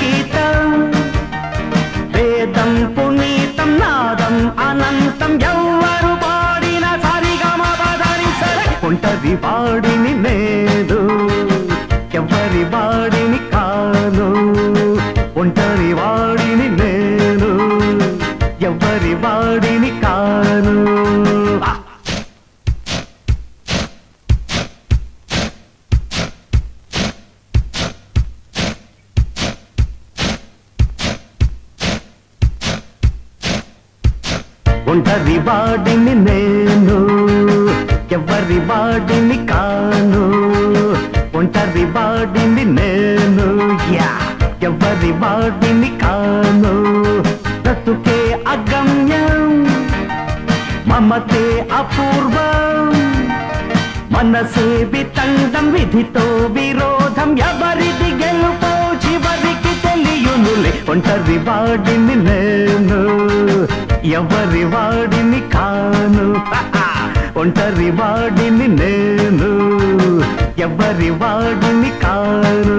గీతం వేదం పునీతం నాదం అనంతం ఎవ్వరు పాడిన సరిగమ పదని సరే ఒంటరి వాడిని నేను ఎవరి వాడిని కాను ఒంటరి వాడిని నేను ఎవరి వాడిని కాను ఒంటరి వాడిని నేను ఎవరి వాడిని కాను ఒంటరి వాడిని నేను ఎవరి వాడిని కాను బ్రతుకే అగమ్యం మమతే అపూర్వం మనసే వితండం విధితో విరోధం ఎవరిది గెలుపో చివరికి తెలియునులే ఒంటరి వాడిని నేను ఎవరి వాడిని కాను ఒంటరి వాడిని నేను ఎవరి వాడిని కాను